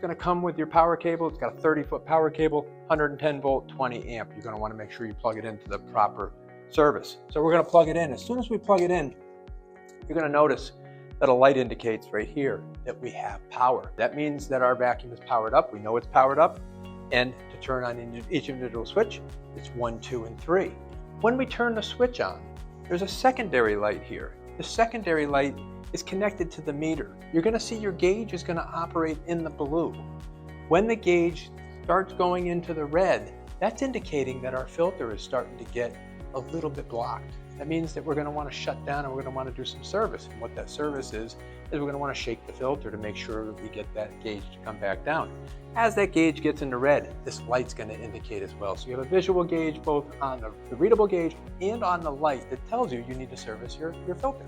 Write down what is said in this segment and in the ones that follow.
going to come with your power cable. It's got a 30-foot power cable, 110 volt, 20 amp. You're going to want to make sure you plug it into the proper service. So we're going to plug it in. As soon as we plug it in, you're going to notice that a light indicates right here that we have power. That means that our vacuum is powered up. We know it's powered up. And to turn on each individual switch, it's 1, 2, and 3. When we turn the switch on, there's a secondary light here. The secondary light is connected to the meter. You're going to see your gauge is going to operate in the blue. When the gauge starts going into the red, that's indicating that our filter is starting to get a little bit blocked. That means that we're going to want to shut down and we're going to want to do some service. And what that service is we're going to want to shake the filter to make sure that we get that gauge to come back down. As that gauge gets into red, this light's going to indicate as well. So you have a visual gauge both on the readable gauge and on the light that tells you you need to service your filter.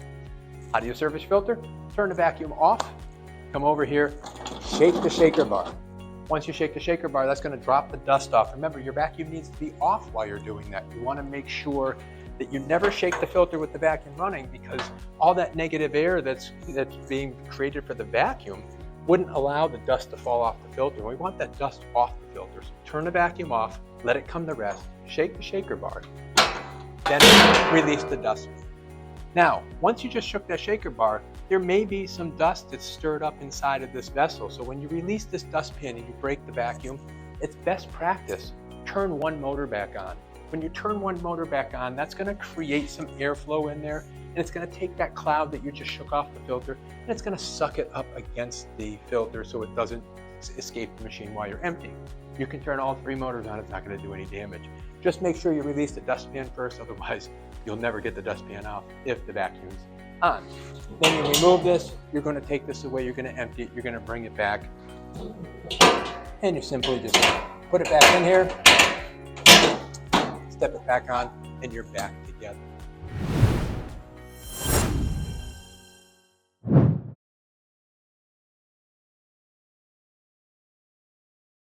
How do you service your filter? Turn the vacuum off, come over here, shake the shaker bar. Once you shake the shaker bar, that's going to drop the dust off. Remember, your vacuum needs to be off while you're doing that. You want to make sure that you never shake the filter with the vacuum running, because all that negative air that's being created for the vacuum wouldn't allow the dust to fall off the filter. We want that dust off the filter. So turn the vacuum off, let it come to rest, shake the shaker bar, then release the dust. Now, once you just shook that shaker bar, there may be some dust that's stirred up inside of this vessel. So when you release this dustpan and you break the vacuum, it's best practice, turn one motor back on. When you turn one motor back on, that's going to create some airflow in there, and it's going to take that cloud that you just shook off the filter, and it's going to suck it up against the filter so it doesn't escape the machine while you're empty. You can turn all 3 motors on, it's not going to do any damage. Just make sure you release the dustpan first, otherwise you'll never get the dustpan off if the vacuum's on. Then you remove this, you're going to take this away, you're going to empty it, you're going to bring it back, and you simply just put it back in here, step it back on, and you're back together.